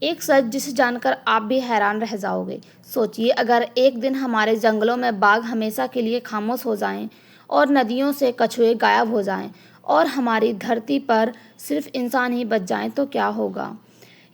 एक सच जिसे जानकर आप भी हैरान रह जाओगे। सोचिए, अगर एक दिन हमारे जंगलों में बाघ हमेशा के लिए खामोश हो जाएं और नदियों से कछुए गायब हो जाएं और हमारी धरती पर सिर्फ इंसान ही बच जाएं तो क्या होगा।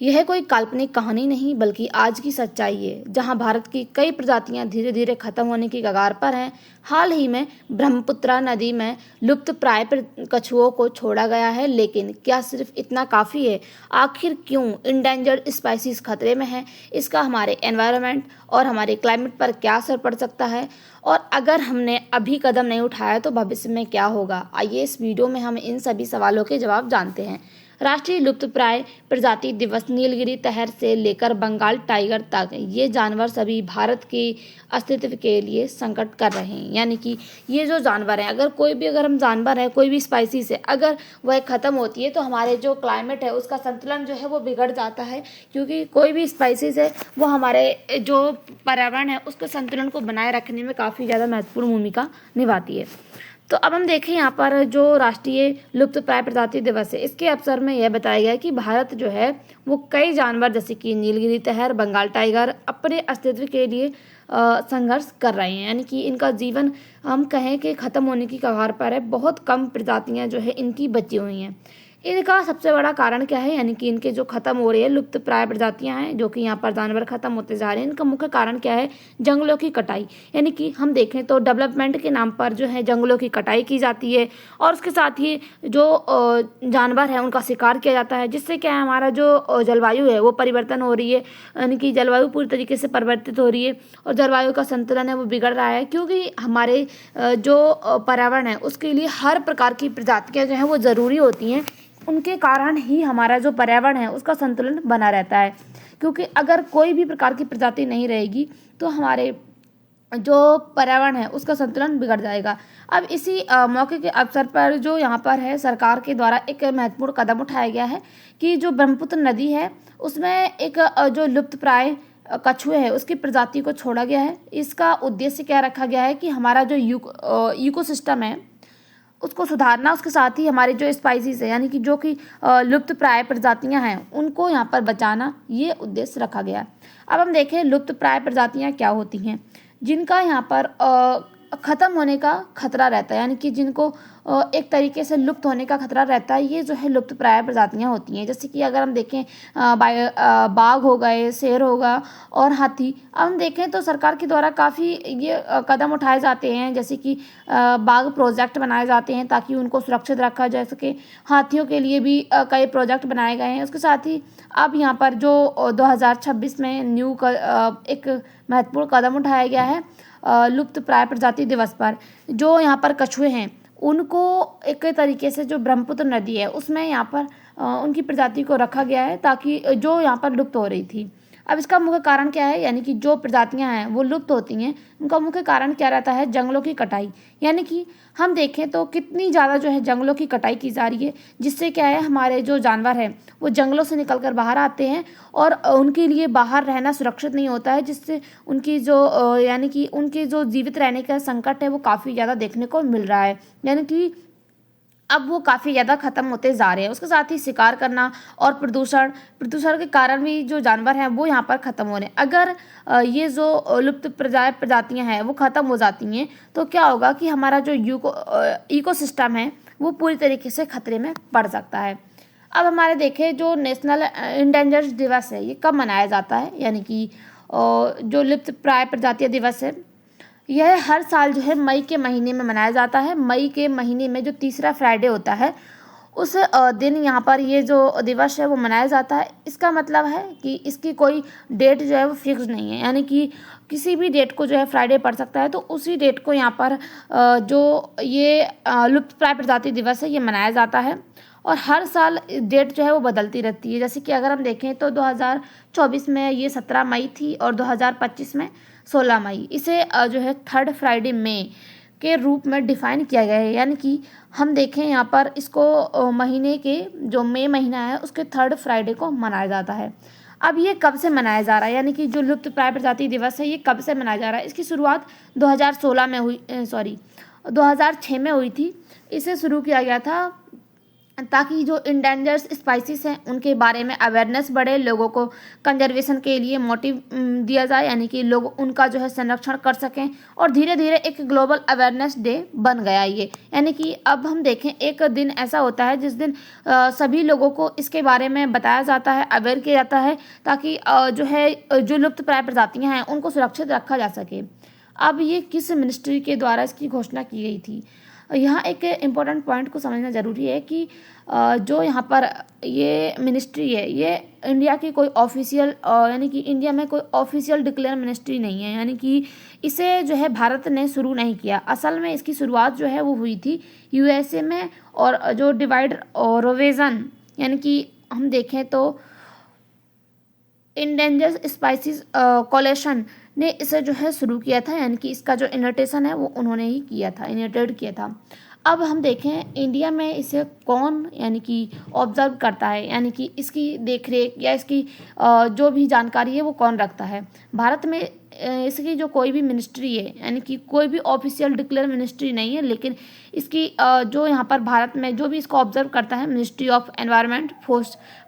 यह कोई काल्पनिक कहानी नहीं बल्कि आज की सच्चाई है, जहां भारत की कई प्रजातियां धीरे धीरे खत्म होने की कगार पर हैं। हाल ही में ब्रह्मपुत्रा नदी में लुप्त प्राय कछुओं को छोड़ा गया है, लेकिन क्या सिर्फ इतना काफ़ी है? आखिर क्यों इंडेंजर्ड स्पाइसीज खतरे में है? इसका हमारे एनवायरनमेंट और हमारे क्लाइमेट पर क्या असर पड़ सकता है, और अगर हमने अभी कदम नहीं उठाया तो भविष्य में क्या होगा? आइए इस वीडियो में हम इन सभी सवालों के जवाब जानते हैं। राष्ट्रीय लुप्तप्राय प्रजाति दिवस नीलगिरी तहर से लेकर बंगाल टाइगर तक ये जानवर सभी भारत के अस्तित्व के लिए संकट कर रहे हैं। यानी कि ये जो जानवर हैं, अगर हम जानवर है, कोई भी स्पाइसीज है, अगर वह ख़त्म होती है तो हमारे जो क्लाइमेट है उसका संतुलन जो है वो बिगड़ जाता है, क्योंकि कोई भी स्पाइसीज है वो हमारे जो पर्यावरण है उसके संतुलन को बनाए रखने में काफ़ी ज़्यादा महत्वपूर्ण भूमिका निभाती है। तो अब हम देखें यहाँ पर जो राष्ट्रीय लुप्तप्राय प्रजाति दिवस है, इसके अवसर में यह बताया गया है कि भारत जो है वो कई जानवर जैसे कि नीलगिरी तहर, बंगाल टाइगर अपने अस्तित्व के लिए संघर्ष कर रहे हैं। यानी कि इनका जीवन हम कहें कि ख़त्म होने की कगार पर है। बहुत कम प्रजातियाँ जो है इनकी बची हुई हैं। इनका सबसे बड़ा कारण क्या है? यानी कि इनके जो खत्म हो रही है लुप्त प्राय प्रजातियां हैं, जो कि यहाँ पर जानवर खत्म होते जा रहे हैं, इनका मुख्य कारण क्या है? जंगलों की कटाई। यानी कि हम देखें तो डेवलपमेंट के नाम पर जो है जंगलों की कटाई की जाती है और उसके साथ ही जो जानवर है उनका शिकार किया जाता है, जिससे क्या है हमारा जो जलवायु है वो परिवर्तन हो रही है। यानी कि जलवायु पूरी तरीके से परिवर्तित हो रही है और जलवायु का संतुलन है वो बिगड़ रहा है, क्योंकि हमारे जो पर्यावरण है उसके लिए हर प्रकार की प्रजातियाँ जो हैं वो ज़रूरी होती हैं। उनके कारण ही हमारा जो पर्यावरण है उसका संतुलन बना रहता है, क्योंकि अगर कोई भी प्रकार की प्रजाति नहीं रहेगी तो हमारे जो पर्यावरण है उसका संतुलन बिगड़ जाएगा। अब इसी मौके के अवसर पर जो यहाँ पर है सरकार के द्वारा एक महत्वपूर्ण कदम उठाया गया है कि जो ब्रह्मपुत्र नदी है उसमें एक जो लुप्तप्राय कछुए है उसकी प्रजाति को छोड़ा गया है। इसका उद्देश्य क्या रखा गया है कि हमारा जो इकोसिस्टम है उसको सुधारना, उसके साथ ही हमारे जो स्पाइसीज है यानी कि जो कि लुप्त प्राय प्रजातियां हैं उनको यहाँ पर बचाना, ये उद्देश्य रखा गया है। अब हम देखें लुप्त प्राय प्रजातियां क्या होती हैं जिनका यहाँ पर ख़त्म होने का खतरा रहता है, यानी कि जिनको एक तरीके से लुप्त होने का खतरा रहता है। ये जो है लुप्त प्राय प्रजातियां होती हैं, जैसे कि अगर हम देखें बाघ हो गए, शेर होगा और हाथी। अब हम देखें तो सरकार के द्वारा काफ़ी ये कदम उठाए जाते हैं, जैसे कि बाघ प्रोजेक्ट बनाए जाते हैं ताकि उनको सुरक्षित रखा जा सके। हाथियों के लिए भी कई प्रोजेक्ट बनाए गए हैं। उसके साथ ही अब यहाँ पर जो 2026 में एक महत्वपूर्ण कदम उठाया गया है लुप्त प्राय प्रजाति दिवस पर। जो यहाँ पर कछुए हैं उनको एक तरीके से जो ब्रह्मपुत्र नदी है उसमें यहाँ पर उनकी प्रजाति को रखा गया है ताकि जो यहाँ पर लुप्त हो रही थी। अब इसका मुख्य कारण क्या है? यानी कि जो प्रजातियां हैं वो लुप्त होती हैं, उनका मुख्य कारण क्या रहता है? जंगलों की कटाई। यानी कि हम देखें तो कितनी ज़्यादा जो है जंगलों की कटाई की जा रही है, जिससे क्या है हमारे जो जानवर हैं वो जंगलों से निकल कर बाहर आते हैं और उनके लिए बाहर रहना सुरक्षित नहीं होता है, जिससे उनकी जो यानी कि उनके जो जीवित रहने का संकट है वो काफ़ी ज़्यादा देखने को मिल रहा है। यानी कि अब वो काफ़ी ज़्यादा ख़त्म होते जा रहे हैं। उसके साथ ही शिकार करना और प्रदूषण प्रदूषण के कारण भी जो जानवर हैं वो यहाँ पर ख़त्म हो रहे हैं। अगर ये जो लुप्त प्रजातियाँ हैं वो ख़त्म हो जाती हैं तो क्या होगा कि हमारा जो इकोसिस्टम है वो पूरी तरीके से खतरे में पड़ सकता है। अब हमारे देखें जो नेशनल इंडेंजर्ड दिवस है ये कब मनाया जाता है? यानी कि जो लुप्त प्राय प्रजातियाँ दिवस है यह हर साल जो है मई के महीने में मनाया जाता है। मई के महीने में जो तीसरा फ्राइडे होता है उस दिन यहाँ पर ये जो दिवस है वो मनाया जाता है। इसका मतलब है कि इसकी कोई डेट जो है वो फिक्स नहीं है, यानी कि किसी भी डेट को जो है फ्राइडे पड़ सकता है, तो उसी डेट को यहाँ पर जो ये लुप्त प्राय प्रजाति दिवस है ये मनाया जाता है। और हर साल डेट जो है वो बदलती रहती है, जैसे कि अगर हम देखें तो 2024 में ये 17 मई थी और 2025 में 16 मई। इसे जो है थर्ड फ्राइडे में के रूप में डिफाइन किया गया है। यानी कि हम देखें यहाँ पर इसको महीने के जो मई महीना है उसके थर्ड फ्राइडे को मनाया जाता है। अब ये कब से मनाया जा रहा है? यानी कि जो लुप्त प्राय प्रजाति दिवस है ये कब से मनाया जा रहा है? इसकी शुरुआत 2006 में हुई थी। इसे शुरू किया गया था ताकि जो इंडेंजर्स स्पाइसेस हैं उनके बारे में अवेयरनेस बढ़े, लोगों को कंजर्वेशन के लिए मोटिव दिया जाए, यानी कि लोग उनका जो है संरक्षण कर सकें। और धीरे धीरे एक ग्लोबल अवेयरनेस डे बन गया ये, यानी कि अब हम देखें एक दिन ऐसा होता है जिस दिन सभी लोगों को इसके बारे में बताया जाता है, अवेयर किया जाता है, ताकि जो है जो लुप्त प्राय प्रजातियाँ हैं उनको सुरक्षित रखा जा सके। अब ये किस मिनिस्ट्री के द्वारा इसकी घोषणा की गई थी? यहाँ एक इम्पोर्टेंट पॉइंट को समझना ज़रूरी है कि जो यहाँ पर ये मिनिस्ट्री है ये इंडिया की कोई ऑफिशियल यानी कि इंडिया में कोई ऑफिशियल डिक्लेयर मिनिस्ट्री नहीं है, यानी कि इसे जो है भारत ने शुरू नहीं किया। असल में इसकी शुरुआत जो है वो हुई थी यूएसए में, और जो डिवाइड और रोवेजन यानी कि हम देखें तो इंडेंजर्ड स्पाइसीज कोलेशन ने इसे जो है शुरू किया था, यानी कि इसका जो इनिटेशन है वो उन्होंने ही किया था, इनिटेड किया था। अब हम देखें इंडिया में इसे कौन यानी कि ऑब्जर्व करता है, यानी कि इसकी देखरेख या इसकी जो भी जानकारी है वो कौन रखता है। भारत में इसकी जो कोई भी मिनिस्ट्री है, यानी कि कोई भी ऑफिशियल डिक्लेयर मिनिस्ट्री नहीं है, लेकिन इसकी जो यहाँ पर भारत में जो भी इसको ऑब्जर्व करता है ministry of environment,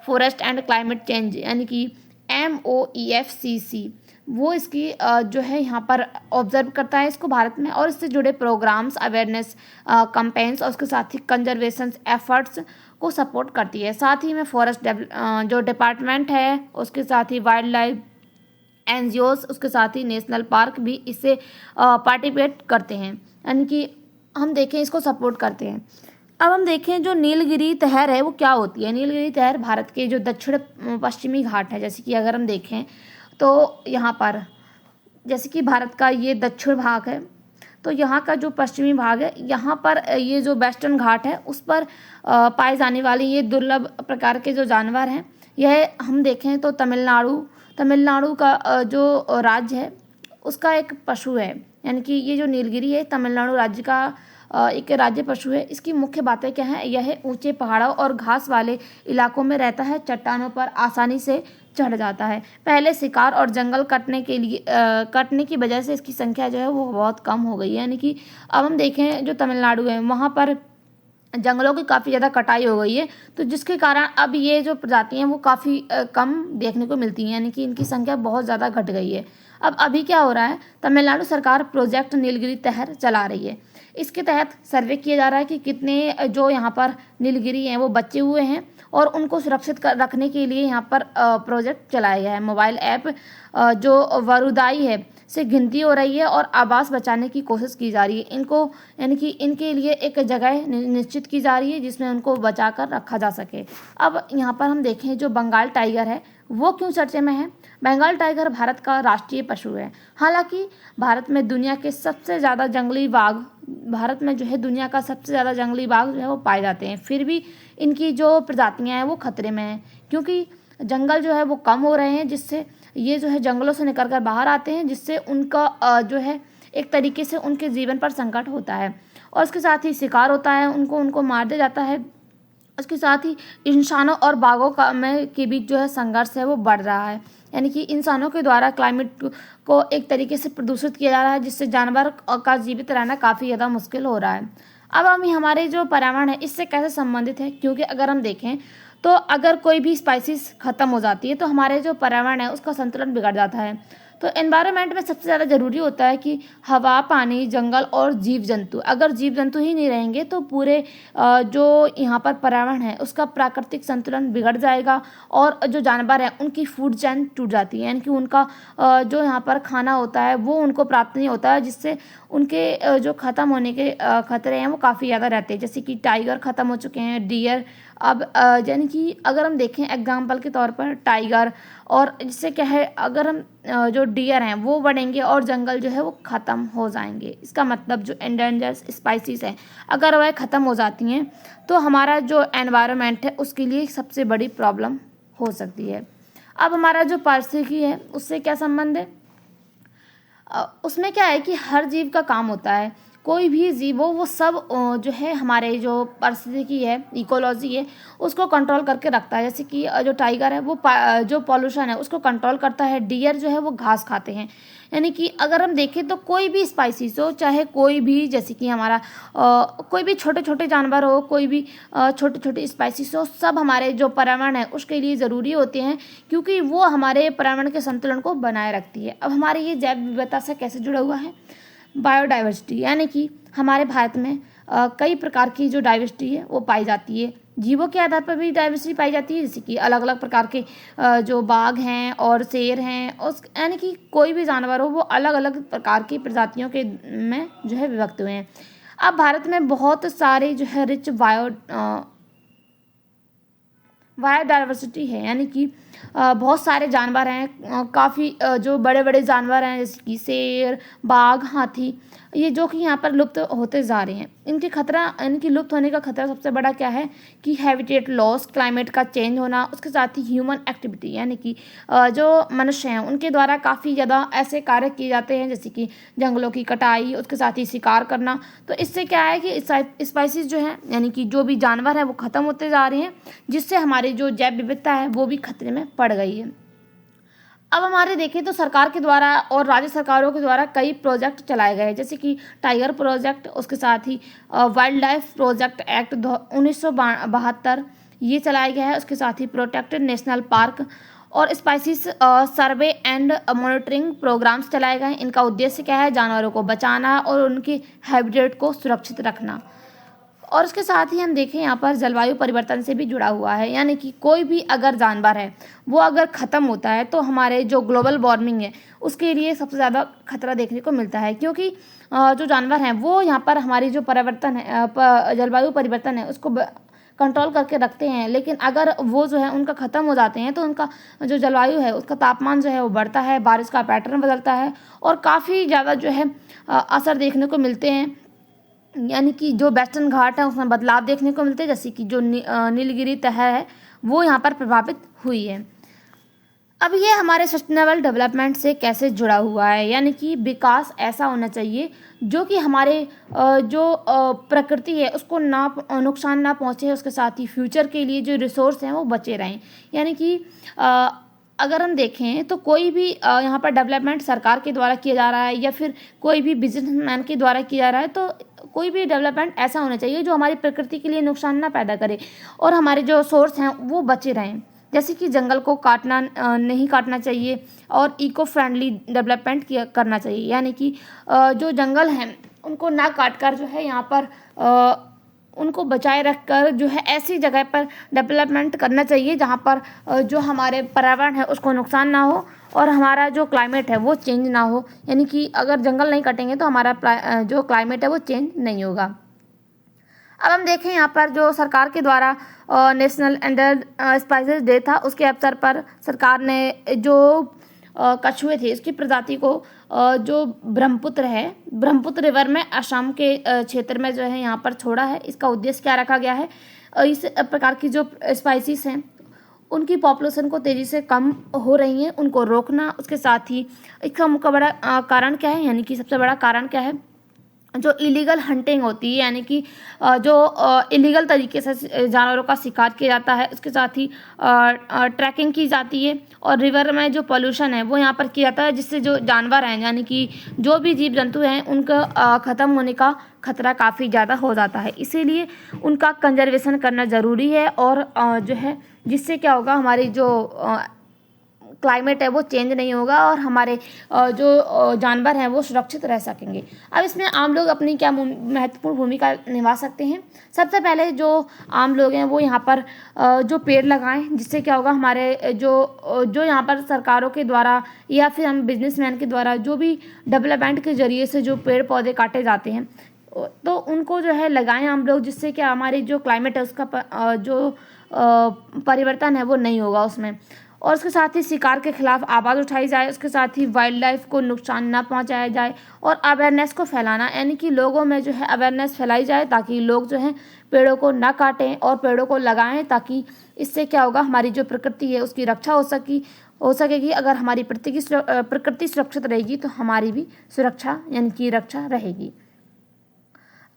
forest and climate change, यानी कि MOEFCC, वो इसकी जो है यहाँ पर ऑब्जर्व करता है इसको भारत में, और इससे जुड़े प्रोग्राम्स, अवेयरनेस कैंपेन्स और उसके साथ ही कंजर्वेशन एफर्ट्स को सपोर्ट करती है। साथ ही में फॉरेस्ट जो डिपार्टमेंट है, उसके साथ ही वाइल्ड लाइफ NGOs, उसके साथ ही नेशनल पार्क भी इससे पार्टिसिपेट करते हैं, यानी कि हम देखें इसको सपोर्ट करते हैं। अब हम देखें जो नीलगिरी तहर है वो क्या होती है। नीलगिरी तहर भारत के जो दक्षिण पश्चिमी घाट है, जैसे कि अगर हम देखें तो यहाँ पर जैसे कि भारत का ये दक्षिण भाग है, तो यहाँ का जो पश्चिमी भाग है यहाँ पर ये जो वेस्टर्न घाट है उस पर पाए जाने वाले ये दुर्लभ प्रकार के जो जानवर हैं, यह हम देखें तो तमिलनाडु का जो राज्य है उसका एक पशु है, यानी कि ये जो नीलगिरी है तमिलनाडु राज्य का एक राज्य पशु है। इसकी मुख्य बातें क्या हैं? यह ऊंचे पहाड़ों और घास वाले इलाकों में रहता है, चट्टानों पर आसानी से चढ़ जाता है। पहले शिकार और जंगल कटने की वजह से इसकी संख्या जो है वो बहुत कम हो गई है, यानी कि अब हम देखें जो तमिलनाडु है वहाँ पर जंगलों की काफ़ी ज़्यादा कटाई हो गई है, तो जिसके कारण अब ये जो प्रजातियाँ हैं वो काफ़ी कम देखने को मिलती हैं, यानी कि इनकी संख्या बहुत ज़्यादा घट गई है। अब अभी क्या हो रहा है, तमिलनाडु सरकार प्रोजेक्ट नीलगिरी तहर चला रही है। इसके तहत सर्वे किया जा रहा है कि कितने जो यहाँ पर नीलगिरी हैं वो बचे हुए हैं, और उनको सुरक्षित रखने के लिए यहाँ पर प्रोजेक्ट चलाया गया है। मोबाइल ऐप जो वरुदाई है से गिनती हो रही है और आवास बचाने की कोशिश की जा रही है। इनको यानी कि इनके लिए एक जगह निश्चित की जा रही है जिसमें उनको बचा कर रखा जा सके। अब यहाँ पर हम देखें जो बंगाल टाइगर है वो क्यों चर्चे में है। बंगाल टाइगर भारत का राष्ट्रीय पशु है। हालांकि भारत में दुनिया के सबसे ज़्यादा जंगली बाघ भारत में जो है दुनिया का सबसे ज़्यादा जंगली बाघ जो है वो पाए जाते हैं, फिर भी इनकी जो प्रजातियां हैं वो खतरे में हैं, क्योंकि जंगल जो है वो कम हो रहे हैं, जिससे ये जो है जंगलों से निकल कर बाहर आते हैं, जिससे उनका जो है एक तरीके से उनके जीवन पर संकट होता है, और इसके साथ ही शिकार होता है, उनको मार दिया जाता है। उसके साथ ही इंसानों और बाघों के बीच जो है संघर्ष है वो बढ़ रहा है, यानी कि इंसानों के द्वारा क्लाइमेट को एक तरीके से प्रदूषित किया जा रहा है, जिससे जानवर का जीवित रहना काफ़ी ज़्यादा मुश्किल हो रहा है। अब हम हमारे जो पर्यावरण है इससे कैसे संबंधित है, क्योंकि अगर हम देखें तो अगर कोई भी स्पाइसीज खत्म हो जाती है तो हमारे जो पर्यावरण है उसका संतुलन बिगड़ जाता है। तो एनवायरनमेंट में सबसे ज़्यादा ज़रूरी होता है कि हवा, पानी, जंगल और जीव जंतु, अगर जीव जंतु ही नहीं रहेंगे तो पूरे जो यहाँ पर पर्यावरण है उसका प्राकृतिक संतुलन बिगड़ जाएगा, और जो जानवर हैं उनकी फूड चेन टूट जाती है, यानी कि उनका जो यहाँ पर खाना होता है वो उनको प्राप्त नहीं होता है, जिससे उनके जो ख़त्म होने के खतरे हैं वो काफ़ी ज़्यादा रहते हैं। जैसे कि टाइगर ख़त्म हो चुके हैं, डियर, अब यानी कि अगर हम देखें एग्जाम्पल के तौर पर टाइगर, और जिससे क्या है अगर हम जो डियर हैं वो बढ़ेंगे और जंगल जो है वो ख़त्म हो जाएंगे। इसका मतलब जो एंडेंजर्ड स्पाइसीज हैं अगर वह ख़त्म हो जाती हैं तो हमारा जो एनवायरनमेंट है उसके लिए सबसे बड़ी प्रॉब्लम हो सकती है। अब हमारा जो पारिस्थितिकी है उससे क्या संबंध है, उसमें क्या है कि हर जीव का काम होता है, कोई भी जीव हो वो सब जो है हमारे जो पारिस्थितिकी है, इकोलॉजी है, उसको कंट्रोल करके रखता है। जैसे कि जो टाइगर है वो जो पॉल्यूशन है उसको कंट्रोल करता है। डियर जो है वो घास खाते हैं। यानी कि अगर हम देखें तो कोई भी स्पाइसीज हो, चाहे कोई भी, जैसे कि हमारा कोई भी छोटे छोटे जानवर हो, कोई भी छोटे छोटे स्पाइसीज हो, सब हमारे जो पर्यावरण है उसके लिए ज़रूरी होते हैं, क्योंकि वो हमारे पर्यावरण के संतुलन को बनाए रखती है। अब हमारे ये जैव विविधता से कैसे जुड़ा हुआ है? बायोडाइवर्सिटी, यानी कि हमारे भारत में कई प्रकार की जो डाइवर्सिटी है वो पाई जाती है। जीवों के आधार पर भी डाइवर्सिटी पाई जाती है, जैसे कि अलग अलग प्रकार के जो बाघ हैं और शेर हैं, उस यानी कि कोई भी जानवर हो वो अलग अलग प्रकार की प्रजातियों के में जो है विभक्त हुए हैं। अब भारत में बहुत सारे जो है रिच बायोडाइवर्सिटी है, यानी कि बहुत सारे जानवर हैं, काफ़ी जो बड़े बड़े जानवर हैं जैसे कि शेर, बाघ, हाथी, ये जो कि यहाँ पर लुप्त होते जा रहे हैं। इनकी लुप्त होने का खतरा सबसे बड़ा क्या है कि हैबिटेट लॉस, क्लाइमेट का चेंज होना, उसके साथ ही ह्यूमन एक्टिविटी, यानी कि जो मनुष्य हैं उनके द्वारा काफ़ी ज़्यादा ऐसे कार्य किए जाते हैं, जैसे कि जंगलों की कटाई, उसके साथ ही शिकार करना। तो इससे क्या है कि स्पाइसीज जो है, यानी कि जो भी जानवर है वो ख़त्म होते जा रहे हैं, जिससे हमारी जो जैव विविधता है वो भी खतरे में पड़ गई है। अब हमारे देखें तो सरकार के द्वारा और राज्य सरकारों के द्वारा कई प्रोजेक्ट चलाए गए हैं, जैसे कि टाइगर प्रोजेक्ट, उसके साथ ही वाइल्ड लाइफ प्रोजेक्ट एक्ट 1972 ये चलाया गया है। उसके साथ ही प्रोटेक्टेड नेशनल पार्क और species survey and monitoring programmes चलाए गए हैं। इनका उद्देश्य क्या है? जानवरों को बचाना और उनकी हैबिटेट को सुरक्षित रखना। और उसके साथ ही हम देखें यहाँ पर जलवायु परिवर्तन से भी जुड़ा हुआ है, यानी कि कोई भी अगर जानवर है वो अगर ख़त्म होता है तो हमारे जो ग्लोबल वार्मिंग है उसके लिए सबसे ज़्यादा खतरा देखने को मिलता है, क्योंकि जो जानवर हैं वो यहाँ पर हमारी जो परिवर्तन है, जलवायु परिवर्तन है उसको कंट्रोल करके रखते हैं। लेकिन अगर वो जो है उनका ख़त्म हो जाते हैं तो उनका जो जलवायु है उसका तापमान जो है वो बढ़ता है, बारिश का पैटर्न बदलता है और काफ़ी ज़्यादा जो है असर देखने को मिलते हैं। यानी कि जो वेस्टर्न घाट है उसमें बदलाव देखने को मिलते हैं, जैसे कि जो नीलगिरी तह है वो यहाँ पर प्रभावित हुई है। अब ये हमारे सस्टेनेबल डेवलपमेंट से कैसे जुड़ा हुआ है, यानी कि विकास ऐसा होना चाहिए जो कि हमारे जो प्रकृति है उसको नुकसान ना पहुँचे, उसके साथ ही फ्यूचर के लिए जो रिसोर्स हैं वो बचे रहें। यानी कि अगर हम देखें तो कोई भी यहाँ पर डेवलपमेंट सरकार के द्वारा किया जा रहा है या फिर कोई भी बिजनेसमैन के द्वारा किया जा रहा है, तो कोई भी डेवलपमेंट ऐसा होना चाहिए जो हमारी प्रकृति के लिए नुकसान ना पैदा करे और हमारे जो सोर्स हैं वो बचे रहें। जैसे कि जंगल को नहीं काटना चाहिए और इको फ्रेंडली डेवलपमेंट करना चाहिए, यानी कि जो जंगल हैं उनको ना काट कर जो है यहाँ पर उनको बचाए रखकर जो है ऐसी जगह पर डेवलपमेंट करना चाहिए जहाँ पर जो हमारे पर्यावरण है उसको नुकसान ना हो और हमारा जो क्लाइमेट है वो चेंज ना हो। यानी कि अगर जंगल नहीं कटेंगे तो हमारा जो क्लाइमेट है वो चेंज नहीं होगा। अब हम देखें यहाँ पर जो सरकार के द्वारा नेशनल एंडेड स्पाइसेस डे था, उसके अवसर पर सरकार ने जो कछुए थे इसकी प्रजाति को जो ब्रह्मपुत्र रिवर में असम के क्षेत्र में जो है यहाँ पर छोड़ा है। इसका उद्देश्य क्या रखा गया है? इस प्रकार की जो स्पाइसीज हैं उनकी पॉपुलेशन को तेज़ी से कम हो रही है, उनको रोकना। उसके साथ ही इसका मुख्य बड़ा कारण क्या है, यानी कि सबसे बड़ा कारण क्या है? जो इलीगल हंटिंग होती है, यानी कि जो इलीगल तरीके से जानवरों का शिकार किया जाता है, उसके साथ ही ट्रैकिंग की जाती है और रिवर में जो पोल्यूशन है वो यहाँ पर किया जाता है, जिससे जो जानवर हैं यानी कि जो भी जीव जंतु हैं उनका ख़त्म होने का खतरा काफ़ी ज़्यादा हो जाता है। इसीलिए उनका कंजर्वेशन करना ज़रूरी है और जो है जिससे क्या होगा, हमारी जो क्लाइमेट है वो चेंज नहीं होगा और हमारे जो जानवर हैं वो सुरक्षित रह सकेंगे। अब इसमें आम लोग अपनी क्या महत्वपूर्ण भूमिका निभा सकते हैं? सबसे पहले जो आम लोग हैं वो यहाँ पर जो पेड़ लगाएं, जिससे क्या होगा, हमारे जो यहाँ पर सरकारों के द्वारा या फिर हम बिजनेसमैन के द्वारा जो भी डेवलपमेंट के जरिए से जो पेड़ पौधे काटे जाते हैं तो उनको जो है लगाएं हम लोग, जिससे क्या हमारी जो क्लाइमेट है उसका जो परिवर्तन है वो नहीं होगा उसमें। और उसके साथ ही शिकार के खिलाफ आवाज़ उठाई जाए, उसके साथ ही वाइल्ड लाइफ को नुकसान ना पहुंचाया जाए और अवेयरनेस को फैलाना, यानी कि लोगों में जो है अवेयरनेस फैलाई जाए ताकि लोग जो है पेड़ों को ना काटें और पेड़ों को लगाएं, ताकि इससे क्या होगा, हमारी जो प्रकृति है उसकी रक्षा हो सकेगी। अगर हमारी प्रकृति सुरक्षित रहेगी तो हमारी भी सुरक्षा यानी कि रक्षा रहेगी।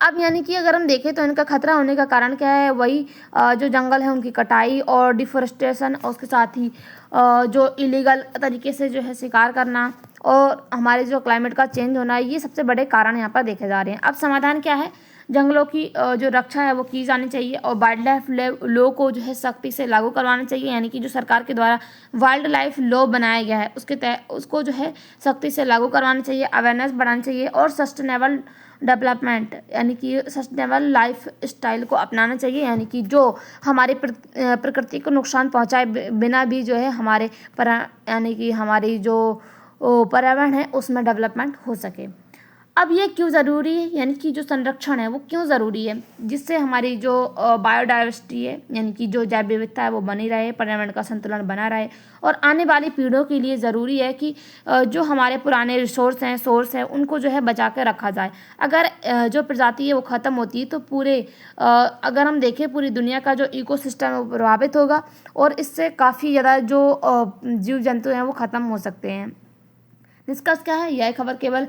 अब यानी कि अगर हम देखें तो इनका खतरा होने का कारण क्या है, वही जो जंगल है उनकी कटाई और डिफोरेस्टेशन, और उसके साथ ही जो इलीगल तरीके से जो है शिकार करना और हमारे जो क्लाइमेट का चेंज होना, ये सबसे बड़े कारण यहाँ पर देखे जा रहे हैं। अब समाधान क्या है, जंगलों की जो रक्षा है वो की जानी चाहिए और वाइल्ड लाइफ लॉ को जो है सख्ती से लागू करवाना चाहिए। यानी कि जो सरकार के द्वारा वाइल्ड लाइफ लॉ बनाया गया है उसके तहत उसको जो है सख्ती से लागू करवाना चाहिए, अवेयरनेस बढ़ानी चाहिए और सस्टेनेबल डेवलपमेंट यानी कि सस्टेनेबल लाइफ स्टाइल को अपनाना चाहिए। यानी कि जो हमारी प्रकृति को नुकसान पहुंचाए बिना भी जो है हमारे यानी कि हमारी जो पर्यावरण है उसमें डेवलपमेंट हो सके। अब ये क्यों ज़रूरी है, यानी कि जो संरक्षण है वो क्यों ज़रूरी है, जिससे हमारी जो बायोडाइवर्सिटी है यानी कि जो जैव विविधता है वो बनी रहे, पर्यावरण का संतुलन बना रहे और आने वाली पीढ़ियों के लिए ज़रूरी है कि जो हमारे पुराने रिसोर्स हैं उनको जो है बचा के रखा जाए। अगर जो प्रजाति है वो ख़त्म होती है तो पूरे अगर हम देखें पूरी दुनिया का जो इकोसिस्टम है वो प्रभावित होगा और इससे काफ़ी ज़्यादा जो जीव जंतु हैं वो ख़त्म हो सकते हैं। निष्कर्ष क्या है, यह खबर केवल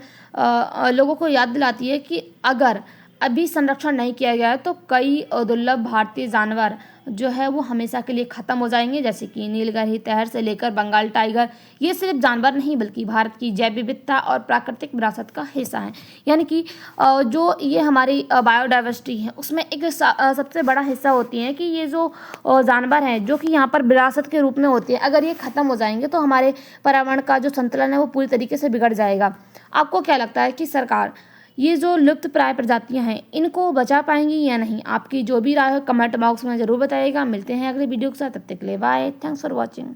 लोगों को याद दिलाती है कि अगर अभी संरक्षण नहीं किया गया है तो कई दुर्लभ भारतीय जानवर जो है वो हमेशा के लिए ख़त्म हो जाएंगे, जैसे कि नीलगिरी तहर से लेकर बंगाल टाइगर। ये सिर्फ जानवर नहीं बल्कि भारत की जैव विविधता और प्राकृतिक विरासत का हिस्सा है। यानी कि जो ये हमारी बायोडाइवर्सिटी है उसमें एक सबसे बड़ा हिस्सा होती है कि ये जो जानवर हैं जो कि यहाँ पर विरासत के रूप में होती है, अगर ये ख़त्म हो जाएंगे तो हमारे पर्यावरण का जो संतुलन है वो पूरी तरीके से बिगड़ जाएगा। आपको क्या लगता है कि सरकार ये जो लुप्त प्राय प्रजातियां हैं इनको बचा पाएंगी या नहीं? आपकी जो भी राय हो कमेंट बॉक्स में ज़रूर बताइएगा। मिलते हैं अगले वीडियो के साथ, तब तक के लिए बाय, थैंक्स फॉर वॉचिंग।